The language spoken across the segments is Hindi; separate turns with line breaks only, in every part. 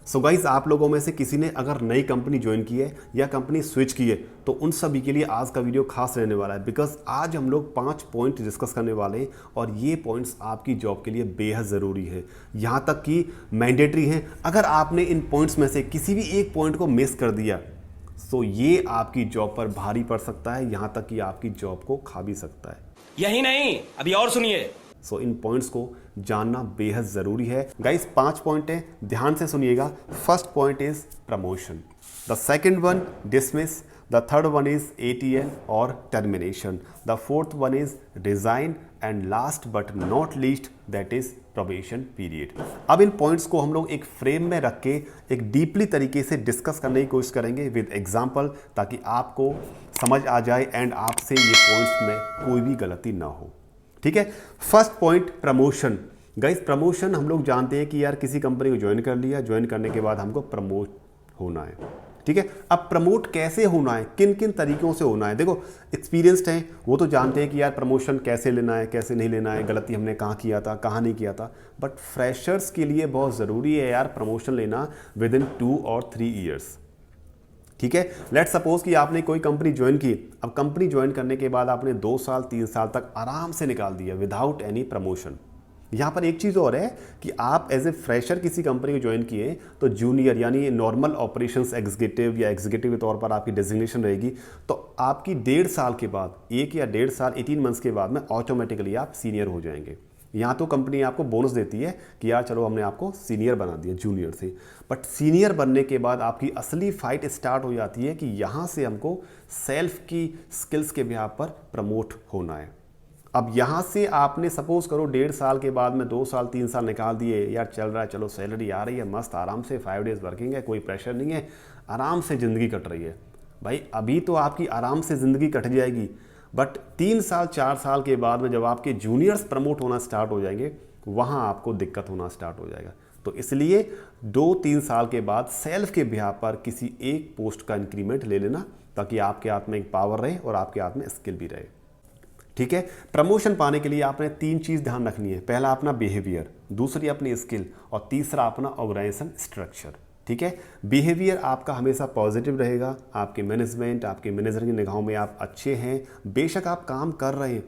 सो गाइस, आप लोगों में से किसी ने अगर नई कंपनी ज्वाइन की है या कंपनी स्विच की है तो उन सभी के लिए आज का वीडियो खास रहने वाला है। बिकॉज आज हम लोग 5 पॉइंट डिस्कस करने वाले हैं और ये पॉइंट्स आपकी जॉब के लिए बेहद ज़रूरी है, यहाँ तक कि मैंडेटरी हैं। अगर आपने इन पॉइंट्स में से किसी भी एक पॉइंट को मिस कर दिया तो ये आपकी जॉब पर भारी पड़ सकता है, यहाँ तक कि आपकी जॉब को खा भी सकता है।
यही नहीं, अभी और सुनिए।
सो इन पॉइंट्स को जानना बेहद ज़रूरी है। गाइस 5 पॉइंट हैं, ध्यान से सुनिएगा। First point is promotion, the second one dismiss, the third one is ATL और termination, the fourth one is resign and last but not least that is probation period. अब इन पॉइंट्स को हम लोग एक फ्रेम में रख के एक डीपली तरीके से डिस्कस करने की कोशिश करेंगे विद एग्जाम्पल, ताकि आपको समझ आ जाए एंड आपसे ये पॉइंट्स में कोई भी गलती ना हो। ठीक है। First point promotion. Guys promotion हम लोग जानते हैं कि यार किसी कंपनी को ज्वाइन कर लिया, ज्वाइन करने के बाद हमको प्रमोट होना है। ठीक है। अब प्रमोट कैसे होना है, किन किन तरीकों से होना है। देखो एक्सपीरियंस्ड हैं वो तो जानते हैं कि यार प्रमोशन कैसे लेना है, कैसे नहीं लेना है, गलती हमने कहाँ किया था, कहाँ नहीं किया था। बट फ्रेशर्स के लिए बहुत ज़रूरी है यार प्रमोशन लेना विद इन 2 और 3 ईयर्स। ठीक है। लेट सपोज कि आपने कोई कंपनी ज्वाइन की, अब कंपनी ज्वाइन करने के बाद आपने 2 साल 3 साल तक आराम से निकाल दिया विदाउट एनी प्रमोशन। यहाँ पर एक चीज़ और है कि आप एज ए फ्रेशर किसी कंपनी को ज्वाइन किए तो जूनियर यानी नॉर्मल ऑपरेशंस एग्जीक्यूटिव या एग्जीक्यूटिव के तौर पर आपकी डेजिग्नेशन रहेगी, तो आपकी 1.5 साल के बाद, 1 या 1.5 साल 18 मंथ्स के बाद में ऑटोमेटिकली आप सीनियर हो जाएंगे। यहाँ तो कंपनी आपको बोनस देती है कि यार चलो हमने आपको सीनियर बना दिया जूनियर से, बट सीनियर बनने के बाद आपकी असली फाइट स्टार्ट हो जाती है कि यहाँ से हमको सेल्फ की स्किल्स के बिहाफ पर प्रमोट होना है। अब यहाँ से आपने सपोज करो 1.5 साल के बाद में 2 साल 3 साल निकाल दिए, यार चल रहा है, चलो सैलरी आ रही है मस्त आराम से, 5 डेज वर्किंग है, कोई प्रेशर नहीं है, आराम से ज़िंदगी कट रही है। भाई अभी तो आपकी आराम से ज़िंदगी कट जाएगी, बट 3 साल 4 साल के बाद में जब आपके जूनियर्स प्रमोट होना स्टार्ट हो जाएंगे वहाँ आपको दिक्कत होना स्टार्ट हो जाएगा। तो इसलिए 2-3 साल के बाद सेल्फ के बिहाफ पर किसी एक पोस्ट का इंक्रीमेंट ले लेना, ताकि आपके हाथ में एक पावर रहे और आपके हाथ में स्किल भी रहे। ठीक है। प्रमोशन पाने के लिए आपने 3 चीज़ ध्यान रखनी है। पहला अपना बिहेवियर, दूसरी अपनी स्किल और तीसरा अपना ऑर्गेनाइजेशन स्ट्रक्चर। ठीक है। बिहेवियर आपका हमेशा पॉजिटिव रहेगा, आपके मैनेजमेंट आपके मैनेजर की निगाहों में आप अच्छे हैं, बेशक आप काम कर रहे हैं,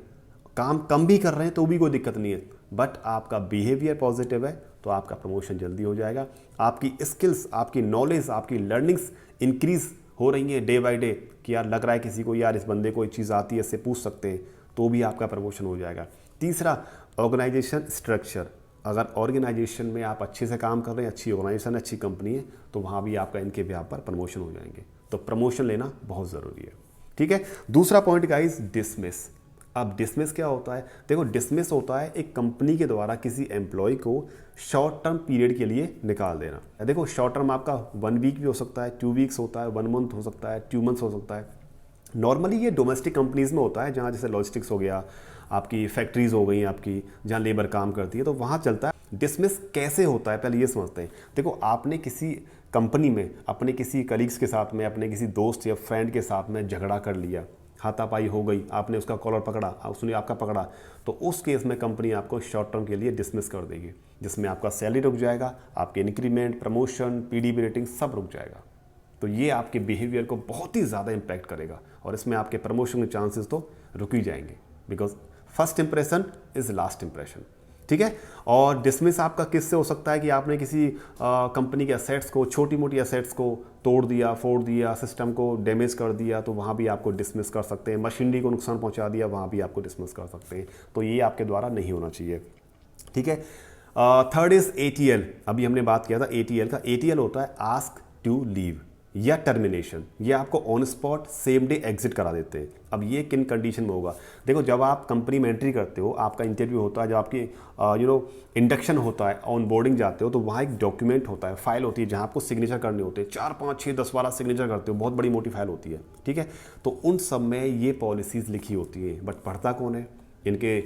काम कम भी कर रहे हैं तो भी कोई दिक्कत नहीं है, बट आपका बिहेवियर पॉजिटिव है तो आपका प्रमोशन जल्दी हो जाएगा। आपकी स्किल्स, आपकी नॉलेज, आपकी लर्निंग्स इंक्रीज हो रही हैं डे बाय डे, कि यार लग रहा है किसी को यार इस बंदे को एक चीज़ आती है, इससे पूछ सकते हैं, तो भी आपका प्रमोशन हो जाएगा। तीसरा ऑर्गेनाइजेशन स्ट्रक्चर, अगर ऑर्गेनाइजेशन में आप अच्छे से काम कर रहे हैं, अच्छी ऑर्गेनाइजेशन, अच्छी कंपनी है, तो वहाँ भी आपका इनके बिहाफ पर प्रमोशन हो जाएंगे। तो प्रमोशन लेना बहुत ज़रूरी है। ठीक है। दूसरा पॉइंट गाइस डिसमिस। अब डिसमिस क्या होता है? देखो डिसमिस होता है एक कंपनी के द्वारा किसी एम्प्लॉय को शॉर्ट टर्म पीरियड के लिए निकाल देना। देखो शॉर्ट टर्म आपका 1 वीक भी हो सकता है, 2 वीक्स होता है, 1 मंथ हो सकता है, 2 मंथ्स हो सकता है। नॉर्मली ये डोमेस्टिक कंपनीज़ में होता है, जहाँ जैसे लॉजिस्टिक्स हो गया, आपकी फैक्ट्रीज़ हो गई आपकी, जहाँ लेबर काम करती है, तो वहाँ चलता है। डिसमिस कैसे होता है पहले ये समझते हैं। देखो आपने किसी कंपनी में अपने किसी कलीग्स के साथ में, अपने किसी दोस्त या फ्रेंड के साथ में झगड़ा कर लिया, हाथापाई हो गई, आपने उसका कॉलर पकड़ा, उसने आपका पकड़ा, तो उस केस में कंपनी आपको शॉर्ट टर्म के लिए डिसमिस कर देगी, जिसमें आपका सैलरी रुक जाएगा, आपके इंक्रीमेंट, प्रमोशन, PDB रेटिंग सब रुक जाएगा। तो ये आपके बिहेवियर को बहुत ही ज़्यादा इम्पैक्ट करेगा और इसमें आपके प्रमोशन के चांसेस तो रुक ही जाएंगे, because first impression is last impression. ठीक है। और डिसमिस आपका किससे हो सकता है कि आपने किसी कंपनी के असेट्स को, छोटी मोटी असेट्स को तोड़ दिया, फोड़ दिया, सिस्टम को डैमेज कर दिया, तो वहाँ भी आपको डिसमिस कर सकते हैं। मशीनरी को नुकसान पहुँचा दिया, वहाँ भी आपको डिसमिस कर सकते हैं। तो ये आपके द्वारा नहीं होना चाहिए। ठीक है। Third is ATL। अभी हमने बात किया था ATL का। ATL होता है आस्क टू लीव या टर्मिनेशन। ये आपको on spot same day exit करा देते हैं। अब ये किन कंडीशन में होगा? देखो जब आप कंपनी में एंट्री करते हो, आपका इंटरव्यू होता है, जब आपकी इंडक्शन होता है, ऑन बोर्डिंग जाते हो, तो वहाँ एक डॉक्यूमेंट होता है, फाइल होती है, जहाँ आपको सिग्नेचर करने होते हैं। 4 5 6 10 12 सिग्नेचर करते हो, बहुत बड़ी मोटी फाइल होती है। ठीक है। तो उन सब में ये पॉलिसीज़ लिखी होती हैं, बट पढ़ता कौन है? इनके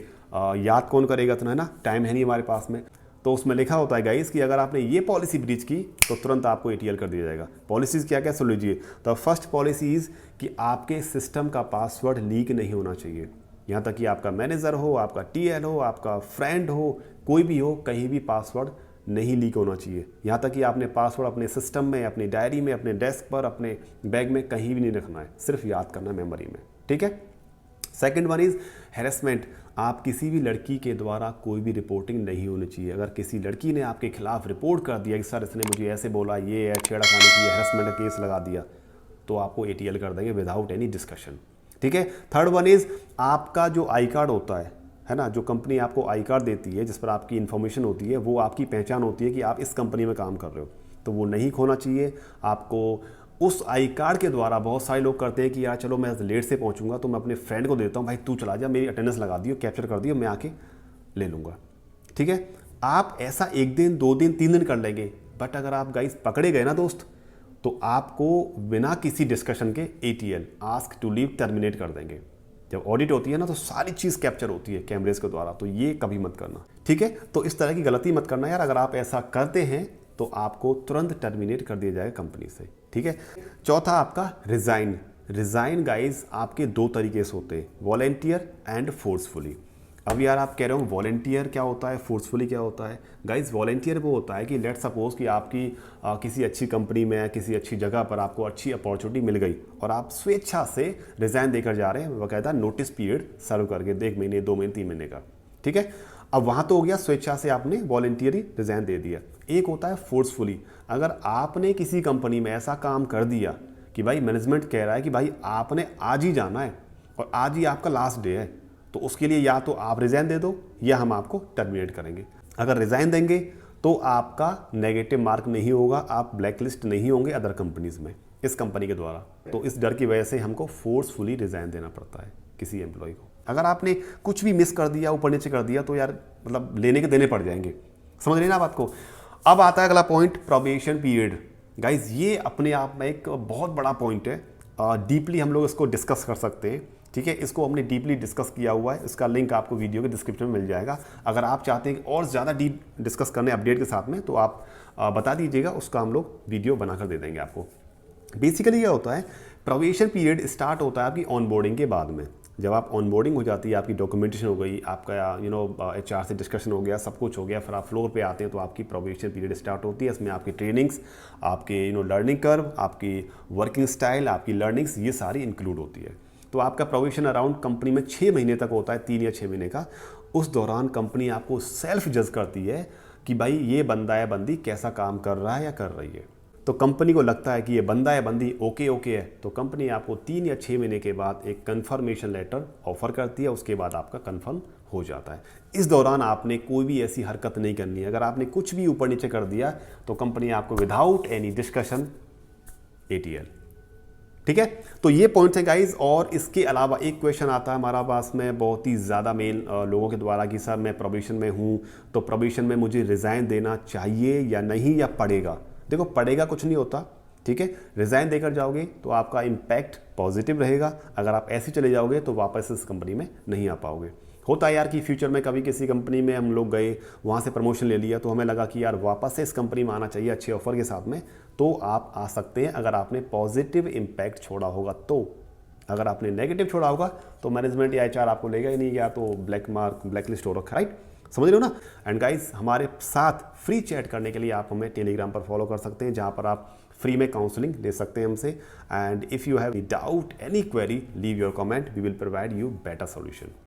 याद कौन करेगा? तो है ना, टाइम है नहीं हमारे पास में। तो उसमें लिखा होता है गाइस कि अगर आपने ये पॉलिसी ब्रीच की तो तुरंत आपको ATL कर दिया जाएगा। पॉलिसीज़ क्या क्या सुन लीजिए। तो फर्स्ट पॉलिसी इज़ कि आपके सिस्टम का पासवर्ड लीक नहीं होना चाहिए। यहाँ तक कि आपका मैनेजर हो, आपका TL हो, आपका फ्रेंड हो, कोई भी हो, कहीं भी पासवर्ड नहीं लीक होना चाहिए। यहाँ तक कि आपने पासवर्ड अपने सिस्टम में, अपनी डायरी में, अपने डेस्क पर, अपने बैग में कहीं भी नहीं रखना है, सिर्फ याद करना है मेमोरी में, ठीक है। Second one is harassment. आप किसी भी लड़की के द्वारा कोई भी रिपोर्टिंग नहीं होनी चाहिए। अगर किसी लड़की ने आपके खिलाफ रिपोर्ट कर दिया कि सर इसने मुझे ऐसे बोला, ये है छेड़खानी की, हैरेसमेंट का केस लगा दिया, तो आपको ATL कर देंगे विदाउट एनी डिस्कशन, ठीक है। थर्ड वन इज़ आपका जो आई कार्ड होता है ना, जो कंपनी आपको आई कार्ड देती है जिस पर आपकी इन्फॉर्मेशन होती है, वो आपकी पहचान होती है कि आप इस कंपनी में काम कर रहे हो, तो वो नहीं खोना चाहिए आपको। उस आई कार्ड के द्वारा बहुत सारे लोग करते हैं कि यार चलो मैं लेट से पहुंचूंगा तो मैं अपने फ्रेंड को देता हूं, भाई तू चला जा, मेरी अटेंडेंस लगा दियो, कैप्चर कर दियो, मैं आके ले लूँगा, ठीक है। आप ऐसा 1 दिन 2 दिन 3 दिन कर लेंगे, बट अगर आप गाइस पकड़े गए ना दोस्त, तो आपको बिना किसी डिस्कशन के ATL ask to leave terminate कर देंगे। जब ऑडिट होती है ना तो सारी चीज़ कैप्चर होती है कैमरेज के द्वारा, तो ये कभी मत करना, ठीक है। तो इस तरह की गलती मत करना यार। अगर आप ऐसा करते हैं तो आपको तुरंत टर्मिनेट कर दिया जाएगा कंपनी से, ठीक है। चौथा आपका रिज़ाइन गाइज आपके 2 तरीके से होते हैं, वॉलेंटियर एंड फोर्सफुली। अब यार आप कह रहे हो वॉलेंटियर क्या होता है, फोर्सफुली क्या होता है? गाइज वॉलेंटियर वो होता है कि लेट सपोज कि आपकी किसी अच्छी कंपनी में, किसी अच्छी जगह पर आपको अच्छी अपॉर्चुनिटी मिल गई और आप स्वेच्छा से रिज़ाइन देकर जा रहे हैं, बाकायदा नोटिस पीरियड सर्व करके 1 महीने 2 महीने 3 महीने का, ठीक है। अब वहाँ तो हो गया स्वेच्छा से आपने वॉलेंटियरी रिज़ाइन दे दिया। एक होता है फोर्सफुली। अगर आपने किसी कंपनी में ऐसा काम कर दिया कि भाई मैनेजमेंट कह रहा है कि भाई आपने आज ही जाना है और आज ही आपका लास्ट डे है, तो उसके लिए या तो आप रिज़ाइन दे दो या हम आपको टर्मिनेट करेंगे। अगर रिज़ाइन देंगे तो आपका नेगेटिव मार्क नहीं होगा, आप ब्लैकलिस्ट नहीं होंगे अदर कंपनीज में इस कंपनी के द्वारा। तो इस डर की वजह से हमको फोर्सफुली रिज़ाइन देना पड़ता है किसी एम्प्लॉय को। अगर आपने कुछ भी मिस कर दिया, ऊपर नीचे कर दिया, तो यार मतलब लेने के देने पड़ जाएंगे, समझ रहे ना बात को। अब आता है अगला पॉइंट, प्रोबेशन पीरियड। गाइज ये अपने आप में एक बहुत बड़ा पॉइंट है, डीपली हम लोग इसको डिस्कस कर सकते हैं, ठीक है। इसको हमने डीपली डिस्कस किया हुआ है, इसका लिंक आपको वीडियो के डिस्क्रिप्शन में मिल जाएगा। अगर आप चाहते हैं कि और ज़्यादा डीप डिस्कस करने अपडेट के साथ में, तो आप बता दीजिएगा, उसका हम लोग वीडियो बनाकर दे देंगे आपको। बेसिकली क्या होता है, प्रोबेशन पीरियड स्टार्ट होता है आपकी ऑनबोर्डिंग के बाद में। जब आप ऑनबोर्डिंग हो जाती है, आपकी डॉक्यूमेंटेशन हो गई, आपका HR से डिस्कशन हो गया, सब कुछ हो गया, फिर आप फ्लोर पे आते हैं तो आपकी प्रोबेशन पीरियड स्टार्ट होती है। इसमें आपकी ट्रेनिंग्स, आपके लर्निंग कर्व, आपकी वर्किंग स्टाइल, आपकी लर्निंग्स, ये सारी इंक्लूड होती है। तो आपका प्रोबेशन अराउंड कंपनी में 6 महीने तक होता है, 3 या 6 महीने का। उस दौरान कंपनी आपको सेल्फ जज करती है कि भाई ये बंदा या बंदी कैसा काम कर रहा है या कर रही है। तो कंपनी को लगता है कि ये बंदा या बंदी ओके है, तो कंपनी आपको 3 या 6 महीने के बाद एक कंफर्मेशन लेटर ऑफर करती है, उसके बाद आपका कंफर्म हो जाता है। इस दौरान आपने कोई भी ऐसी हरकत नहीं करनी है। अगर आपने कुछ भी ऊपर नीचे कर दिया तो कंपनी आपको विदाउट एनी डिस्कशन ATL, ठीक है। तो ये पॉइंट्स हैं गाइज। और इसके अलावा एक क्वेश्चन आता है हमारा पास में बहुत ही ज़्यादा मेल लोगों के द्वारा कि सर मैं प्रोबेशन में हूँ, तो प्रोबेशन में मुझे रिज़ाइन देना चाहिए या नहीं, या पड़ेगा? देखो पड़ेगा कुछ नहीं होता, ठीक है। रिज़ाइन देकर जाओगे तो आपका इम्पैक्ट पॉजिटिव रहेगा। अगर आप ऐसे चले जाओगे तो वापस इस कंपनी में नहीं आ पाओगे। होता है यार कि फ्यूचर में कभी किसी कंपनी में हम लोग गए, वहाँ से प्रमोशन ले लिया, तो हमें लगा कि यार वापस से इस कंपनी में आना चाहिए अच्छे ऑफर के साथ में, तो आप आ सकते हैं अगर आपने पॉजिटिव इम्पैक्ट छोड़ा होगा। तो अगर आपने नेगेटिव छोड़ा होगा तो मैनेजमेंट या HR आपको लेगा ही नहीं, या तो ब्लैक मार्क, ब्लैक लिस्ट हो रखा, राइट? समझ रहे हो ना। एंड गाइज हमारे साथ फ्री चैट करने के लिए आप हमें टेलीग्राम पर फॉलो कर सकते हैं, जहाँ पर आप फ्री में काउंसलिंग ले सकते हैं हमसे। And if you have doubt, any query, leave your comment, we will provide you better solution.